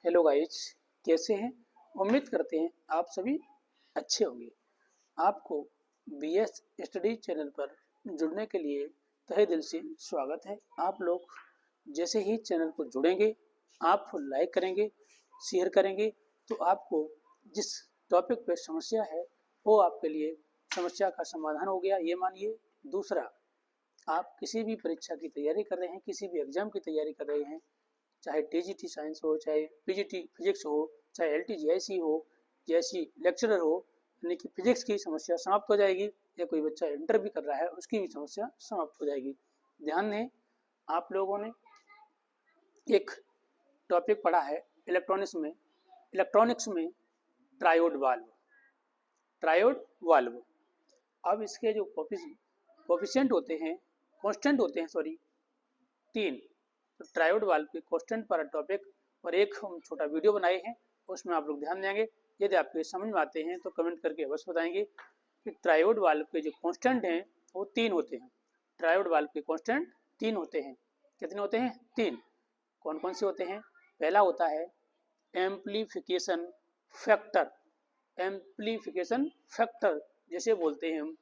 Hello guys, कैसे हैं? उम्मीद करते हैं आप सभी अच्छे होंगे। आपको बीएस स्टडी चैनल पर जुड़ने के लिए तहे दिल से स्वागत है। आप लोग जैसे ही चैनल को जुड़ेंगे, आप लाइक करेंगे, शेयर करेंगे तो आपको जिस टॉपिक पे समस्या है वो आपके लिए समस्या का समाधान हो गया, ये मानिए। दूसरा, आप किसी भी परीक्षा की तैयारी कर रहे हैं, किसी भी एग्जाम की तैयारी कर रहे हैं, चाहे टीजीटी साइंस हो, चाहे पीजीटी फिजिक्स हो, चाहे एलटीजीआईसी हो, जैसी लेक्चरर हो, यानी कि फिजिक्स की समस्या समाप्त हो जाएगी, या कोई बच्चा इंटर भी कर रहा है उसकी भी समस्या समाप्त हो जाएगी। ध्यान दें, आप लोगों ने एक टॉपिक पढ़ा है इलेक्ट्रॉनिक्स में ट्रायोड वाल्व। अब इसके जो कोफिशिएंट होते हैं, कांस्टेंट होते हैं, सॉरी, 3। तो ट्रायोड वाल्व के कांस्टेंट पर टॉपिक और एक हम छोटा वीडियो बनाए हैं, उसमें आप लोग ध्यान देंगे। यदि आपके समझ में आते हैं तो कमेंट करके अवश्य बताएंगे कि ट्रायोड वाल्व के जो कांस्टेंट हैं वो 3 होते हैं। ट्रायोड वाल्व के कांस्टेंट 3 होते हैं। कितने होते हैं? 3। कौन कौन से होते हैं? पहला होता है एम्प्लीफिकेशन फैक्टर। एम्प्लीफिकेशन फैक्टर जैसे बोलते हैं हम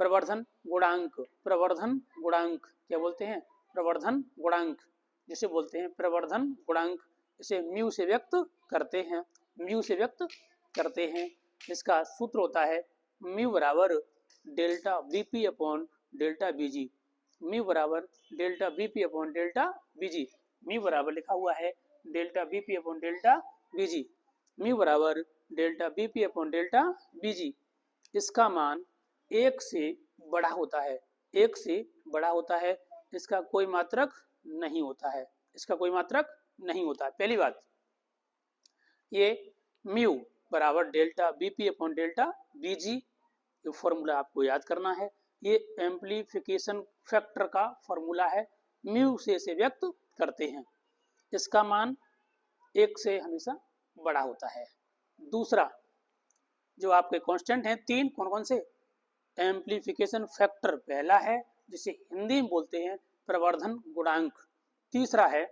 प्रवर्धन गुणांक। प्रवर्धन गुणांक क्या बोलते हैं? प्रवर्धन गुणांक जिसे बोलते हैं प्रवर्धन गुणांक। इसे म्यू से व्यक्त करते हैं, म्यू से व्यक्त करते हैं। इसका सूत्र होता है म्यू बराबर डेल्टा बीपी अपॉन डेल्टा बीजी। म्यू बराबर डेल्टा बीपी अपॉन डेल्टा बीजी। म्यू बराबर लिखा हुआ है डेल्टा बीपी अपॉन डेल्टा बीजी। म्यू बराबर डेल्टा बीपी अपॉन डेल्टा बीजी। इसका मान 1 से बड़ा होता है, 1 से बड़ा होता है। इसका कोई मात्रक नहीं होता है, इसका कोई मात्रक नहीं होता है। पहली बात, ये म्यू बराबर डेल्टा बीपी अपॉन डेल्टा बीजी, ये फॉर्मूला आपको याद करना है। ये एम्प्लीफिकेशन फैक्टर का फॉर्मूला है, म्यू से इसे व्यक्त करते हैं। इसका मान 1 से हमेशा बड़ा होता है। दूसरा, जो आपके कांस्टेंट हैं 3, कौन कौन से? एम्प्लीफिकेशन फैक्टर पहला है, जिसे हिंदी में बोलते हैं प्रवर्धन गुणांक। तीसरा है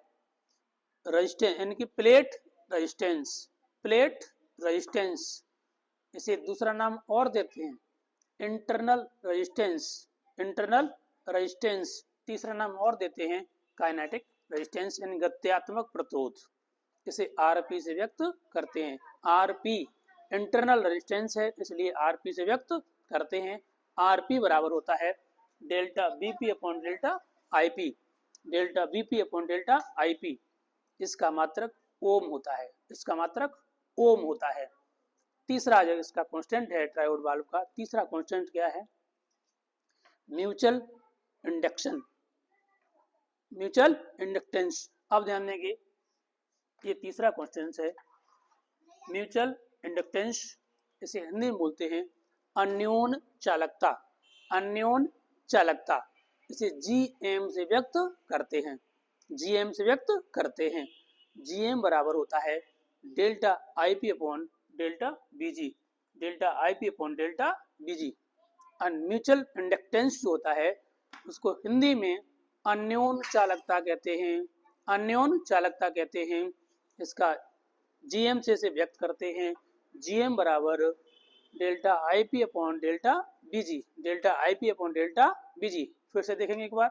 रेजिस्टेंस, यानी कि प्लेट रेजिस्टेंस। प्लेट रेजिस्टेंस, इसे दूसरा नाम और देते हैं इंटरनल रेजिस्टेंस। इंटरनल रेजिस्टेंस, तीसरा नाम और देते हैं काइनेटिक रेजिस्टेंस, यानी गत्यात्मक प्रतिरोध। इसे आरपी से व्यक्त करते हैं। आरपी इंटरनल रेजिस्टेंस है, इसलिए आरपी से व्यक्त करते हैं। आरपी बराबर होता है delta BP upon delta IP. Delta BP upon delta IP, इसका मात्रक ओम होता है, इसका मात्रक ओम होता है। तीसरा जो इसका कांस्टेंट है ट्रायोड वाल्व का, तीसरा कांस्टेंट क्या है? Mutual induction, mutual inductance. अब ध्यान देंगे, ये तीसरा कांस्टेंट है म्यूचुअल इंडक्टेंस। इसे हिंदी में बोलते हैं अन्योन चालकता। अन्योन चालकता, इसे जीएम से व्यक्त करते हैं, जीएम से व्यक्त करते हैं। जीएम बराबर होता है डेल्टा आईपी अपॉन डेल्टा बीजी। डेल्टा आईपी अपॉन डेल्टा बीजी। म्यूचुअल इंडक्टेंस जो होता है उसको हिंदी में अन्योन चालकता कहते हैं, अन्योन चालकता कहते हैं। इसका जीएम से व्यक्त करते हैं। जीएम बराबर डेल्टा आईपी अपॉन डेल्टा बीजी। डेल्टा आईपी अपॉन डेल्टा बीजी। फिर से देखेंगे एक बार,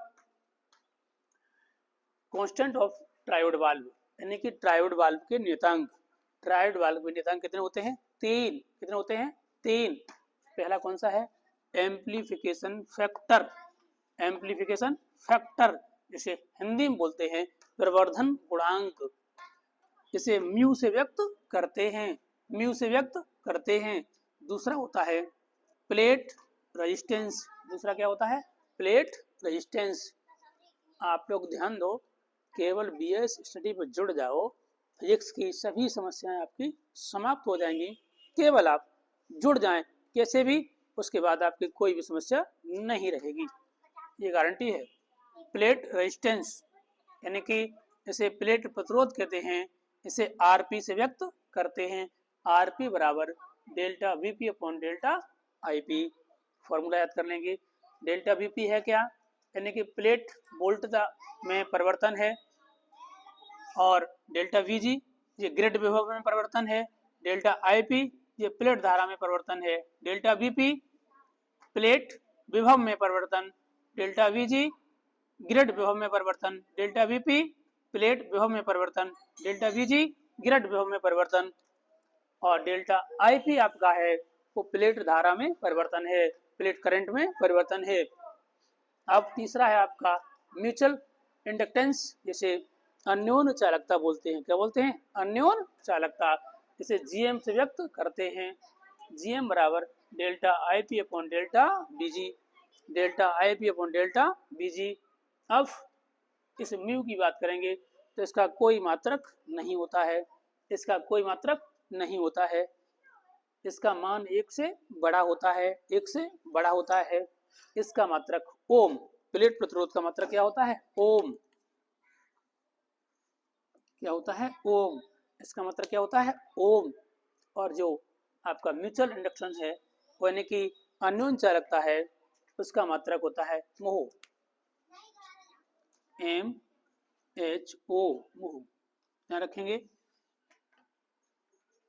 कांस्टेंट ऑफ ट्रायोड वाल्व, यानी कि ट्रायोड वाल्व के नियतांक। ट्रायोड वाल्व के नियतांक कितने होते हैं? 3। कितने होते हैं? 3। पहला कौन सा है? Amplification factor. एम्प्लीफिकेशन फैक्टर, जिसे हिंदी में बोलते हैं प्रवर्धन गुणांक। इसे म्यू से व्यक्त करते हैं, म्यू से व्यक्त करते हैं। दूसरा होता है प्लेट रेजिस्टेंस। दूसरा क्या होता है? Plate resistance. आप लोग ध्यान दो, केवल बीएस स्टडी पर जुड़ जाओ, फिजिक्स की सभी समस्याएं आपकी समाप्त हो जाएंगी। केवल आप जुड़ जाएं कैसे भी, उसके बाद आपकी कोई भी समस्या नहीं रहेगी, ये गारंटी है। प्लेट रेजिस्टेंस, यानी कि इसे प्लेट प्रतिरोध कहते हैं। इसे आरपी से व्यक्त करते हैं। आरपी बराबर delta VP upon delta IP. Formula याद कर लेंगे। डेल्टा वीपी है क्या? यानी कि प्लेट वोल्टता में परिवर्तन है, और डेल्टा वीजी ये ग्रेड विभव में परिवर्तन है। डेल्टा आईपी ये प्लेट धारा में परिवर्तन है। डेल्टा वीपी प्लेट विभव में परिवर्तन। डेल्टा वीजी ग्रेड विभव में परिवर्तन। डेल्टा वीपी प्लेट विभव में परिवर्तन। डेल्टा वीजी ग्रेड विभव में परिवर्तन। और डेल्टा आईपी आपका है वो प्लेट धारा में परिवर्तन है, प्लेट करंट में परिवर्तन है। अब तीसरा है आपका म्यूचुअल इंडक्टेंस, जिसे अन्योन चालकता बोलते हैं। क्या बोलते हैं? अन्योन चालकता। इसे जीएम से व्यक्त करते हैं। जीएम बराबर डेल्टा आईपी अपॉन डेल्टा बीजी। डेल्टा आईपी अपॉन डेल्टा बीजी। अब इस म्यू की बात करेंगे तो इसका कोई मात्रक नहीं होता है। इसका कोई मात्रक नहीं होता है। इसका मान 1 से बड़ा होता है। 1 से बड़ा होता है। इसका मात्रक ओम। प्लेट प्रतिरोध का मात्रक क्या होता है? ओम। क्या होता है? ओम। इसका मात्रक क्या होता है? ओम। और जो आपका म्यूचुअल इंडक्शन है यानी कि अन्योन चालकता है उसका मात्रक होता है मोह। MHO मोह, ध्यान रखेंगे।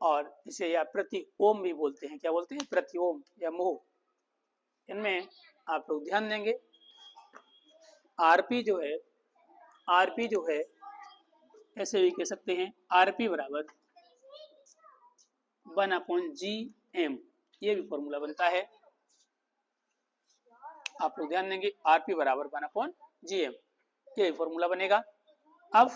और इसे या प्रति ओम भी बोलते हैं। क्या बोलते हैं? प्रति ओम या मोह। इनमें आप लोग ध्यान देंगे आरपी जो है ऐसे भी कह सकते हैं आरपी बराबर 1/GM, ये भी फॉर्मूला बनता है। आप लोग ध्यान देंगे आरपी बराबर 1/GM, ये भी फॉर्मूला बनेगा। अब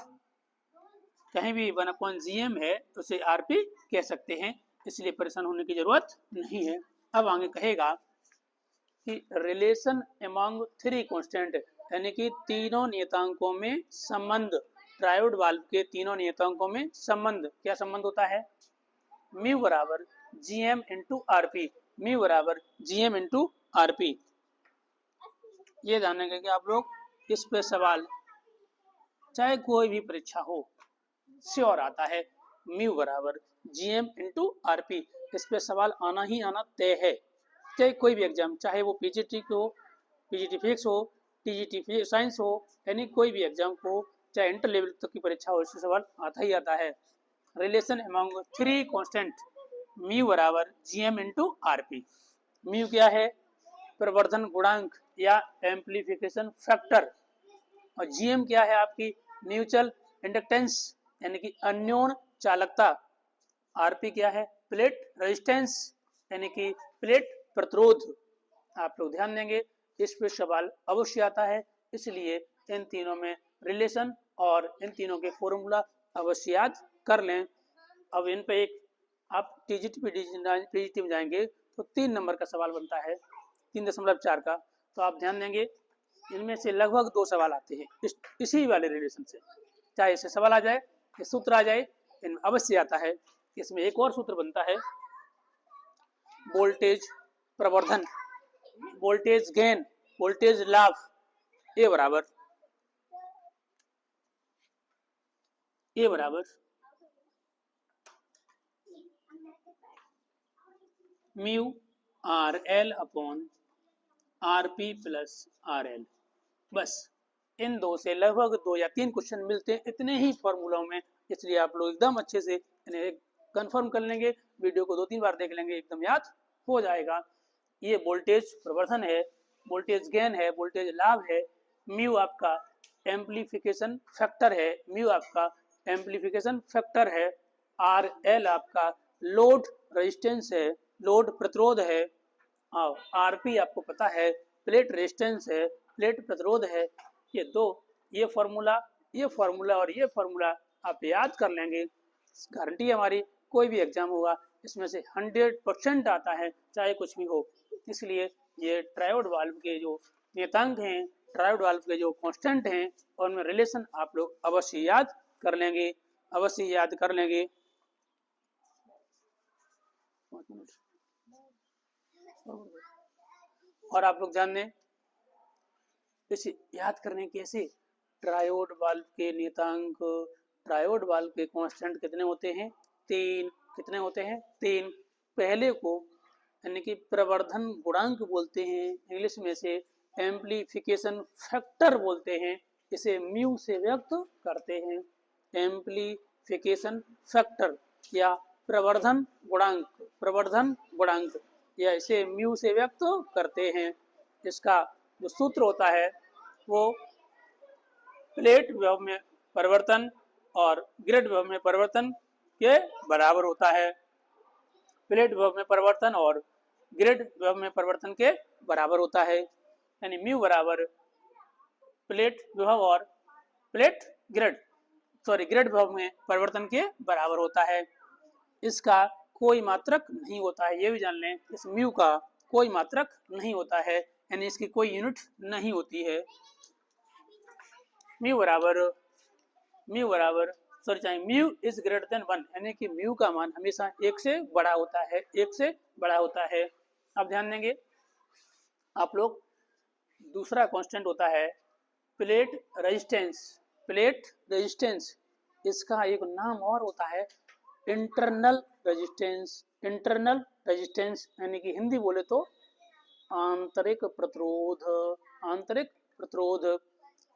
कहीं भी 1/GM है तो उसे आरपी कह सकते हैं, इसलिए परेशान होने की जरूरत नहीं है। अब आगे कहेगा कि रिलेशन अमंग 3 कांस्टेंट, यानी कि तीनों नियतांकों में संबंध। ट्रायोड वाल्व के तीनों नियतांकों में संबंध। क्या संबंध होता है? म्यू बराबर जीएम इंटू आरपी। म्यू बराबर जीएम इंटू आरपी। ये जानेंगे कि आप लोग इस पे सवाल चाहे कोई भी परीक्षा हो श्योर आता है। म्यू बराबर जीएम इंटू आरपी, इस पे सवाल आना ही आना तय है। चाहे कोई भी एग्जाम, चाहे वो पीजीटी हो, पीजीटी फिजिक्स हो, टीजीटी साइंस हो, यानी कोई भी एग्जाम हो, चाहे इंटर लेवल तक की परीक्षा हो, इससे सवाल आता ही आता है। रिलेशन अमंग 3 कांस्टेंट, म्यू बराबर जीएम इंटू आरपी। म्यू क्या है? प्रवर्धन गुणांक या एम्प्लीफिकेशन फैक्टर। और जीएम क्या है? आपकी म्यूचुअल इंडक्टेंस यानी कि अन्योन चालकता। आरपी क्या है? प्लेट रेजिस्टेंस यानी कि प्लेट प्रतिरोध। आप लोग ध्यान देंगे इस पे सवाल अवश्य आता है, इसलिए इन तीनों में रिलेशन और इन तीनों के फॉर्मूला अवश्य याद कर लें। अब इन पे एक आप टीजीटी पीजीटी में जाएंगे तो 3 नंबर का सवाल बनता है 3.4 का, तो आप ध्यान देंगे इनमें से लगभग 2 सवाल आते हैं इसी वाले रिलेशन से। चाहे इससे सवाल आ जाए, ये सूत्र आ जाए, इनमें अवश्य आता है। इसमें एक और सूत्र बनता है वोल्टेज प्रवर्धन, वोल्टेज गेन, वोल्टेज लाभ। ए बराबर mu R L upon R P plus R L. बस इन दो से लगभग 2 या 3 क्वेश्चन मिलते हैं इतने ही फॉर्मूलों में, इसलिए आप लोग एकदम अच्छे से इन्हें कंफर्म कर लेंगे। वीडियो को 2-3 बार देख लेंगे, एकदम याद हो जाएगा। ये वोल्टेज प्रवर्धन है, वोल्टेज गेन है, वोल्टेज लाभ है। म्यू आपका एम्प्लीफिकेशन फैक्टर है, म्यू आपका एम्प्लीफिकेशन फैक्टर है। आर एल आपका लोड रेजिस्टेंस है, लोड प्रतिरोध है। और आरपी आपको पता है प्लेट रेजिस्टेंस है, प्लेट प्रतिरोध है। ये फॉर्मूला और ये फॉर्मूला आप याद कर लेंगे, गारंटी हमारी कोई भी एग्जाम होगा इसमें से 100% आता है, चाहे कुछ भी हो। इसलिए ये ट्रायोड वाल्व के जो नियतांक हैं, ट्रायोड वाल्व के जो कांस्टेंट हैं, और उनमें रिलेशन आप लोग अवश्य याद कर लेंगे, अवश्य याद कर लेंगे। और आप लोग जान लें इसे याद करने कैसे, ट्रायोड वाल्व के नियतांक, ट्रायोड वाल्व के कांस्टेंट कितने होते हैं? 3। कितने होते हैं? 3। पहले को यानी कि प्रवर्धन गुणांक बोलते हैं, इंग्लिश में से एम्प्लीफिकेशन फैक्टर बोलते हैं, इसे म्यू से व्यक्त करते हैं। एम्प्लीफिकेशन एम्प्लीफिकेशन फैक्टर या प्रवर्धन गुणांक या इसे म्यू से व्यक्त करते हैं। इसका जो सूत्र होता है वो प्लेट विभव में परिवर्तन और ग्रिड विभव में परिवर्तन के बराबर होता है। प्लेट विभव में परिवर्तन और ग्रिड विभव में परिवर्तन के बराबर होता है, यानी म्यू बराबर प्लेट विभव और ग्रिड विभव में परिवर्तन के बराबर होता है। इसका कोई मात्रक नहीं होता है, ये भी जान लें, इस म्यू का कोई मात्रक नहीं होता है, यानी इसकी कोई यूनिट नहीं होती है। म्यू इज ग्रेटर देन 1, यानी कि म्यू का मान हमेशा 1 से बड़ा होता है, 1 से बड़ा होता है। अब ध्यान देंगे आप लोग, दूसरा कांस्टेंट होता है प्लेट रेजिस्टेंस। इसका एक नाम और होता है इंटरनल रेजिस्टेंस, यानी कि हिंदी बोले तो आंतरिक प्रतिरोध।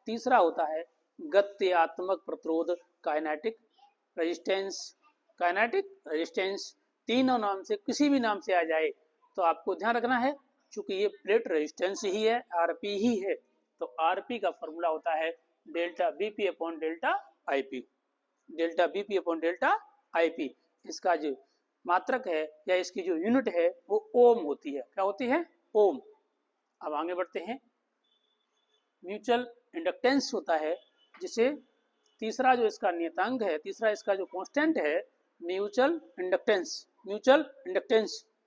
तीसरा होता है गत्यात्मक प्रतिरोध, काइनेटिक रेजिस्टेंस। तीनों नाम से किसी भी नाम से आ जाए तो आपको ध्यान रखना है, चूंकि ये प्लेट रेजिस्टेंस ही है, आरपी ही है, तो आरपी का फॉर्मूला होता है delta BP upon delta IP. इसका जो मात्रक है या इसकी जो यूनिट है वो ओम होती है। क्या होती है? ओम। अब आगे बढ़ते हैं। म्यूचुअल इंडक्टेंस होता है, जिसे तीसरा जो इसका नियतांक है, तीसरा इसका जो कांस्टेंट है म्यूचुअल इंडक्टेंस,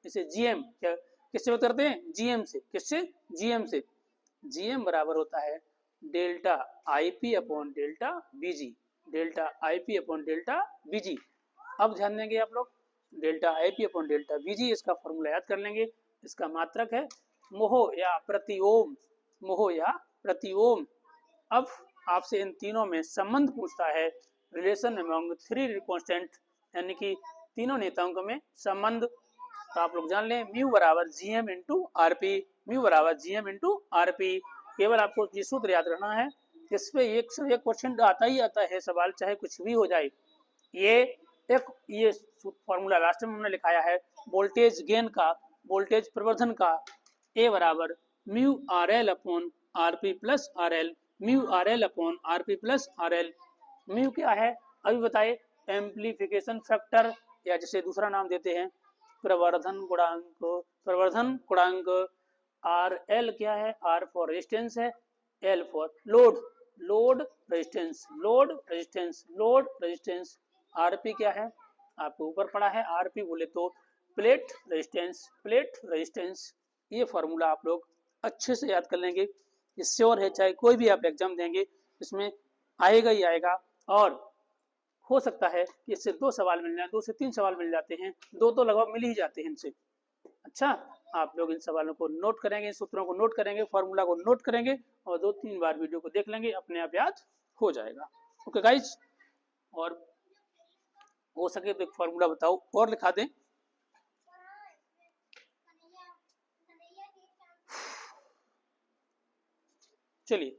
इसे जीएम किससे बात करते हैं? जीएम से। किससे? जीएम से। जीएम बराबर होता है डेल्टा आईपी अपॉन डेल्टा बीजी। अब ध्यान देंगे आप लोग, डेल्टा आईपी अपॉन डेल्टा बीजी, इसका फॉर्मूला याद कर लेंगे। इसका मात्रक है मोह या प्रति ओम। अब आपसे इन तीनों में संबंध पूछता है, रिलेशन अमंग थ्री कांस्टेंट, यानी कि तीनों नियतांकों में संबंध। तो आप लोग जान लें म्यू बराबर जीएम इंटू आरपी। केवल आपको ये सूत्र याद रखना है, इस पे एक से एक क्वेश्चन आता ही आता है सवाल, चाहे कुछ भी हो जाए। ये फॉर्मूला लास्ट में हमने लिखाया है वोल्टेज प्रवर्धन का, ए बराबर mu R L upon RP plus R L. Mu क्या है अभी बताए? एम्प्लीफिकेशन फैक्टर, या जिसे दूसरा नाम देते हैं प्रवर्धन गुणांक। आर एल क्या है? आर फॉर रेजिस्टेंस है, L for load resistance. RP क्या है? आपको ऊपर पड़ा है, आरपी बोले तो प्लेट रेजिस्टेंस। ये फॉर्मूला आप लोग अच्छे से याद कर लेंगे, ये श्योर है, चाहे कोई भी आप एग्जाम देंगे इसमें आएगा ही आएगा। और हो सकता है कि इससे 2 सवाल मिल जाए, 2 से 3 सवाल मिल जाते हैं, 2 तो लगभग मिल ही जाते हैं इनसे। अच्छा, आप लोग इन सवालों को नोट करेंगे, इन सूत्रों को नोट करेंगे, फॉर्मूला को नोट करेंगे और 2-3 बार वीडियो को देख लेंगे, अपने आप याद हो जाएगा। ओके गाइज, और हो सके तो एक फॉर्मूला बताओ और लिखा दें। चलिए,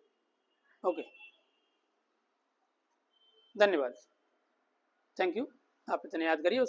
ओके, धन्यवाद, थैंक यू। आप इतने याद करिए।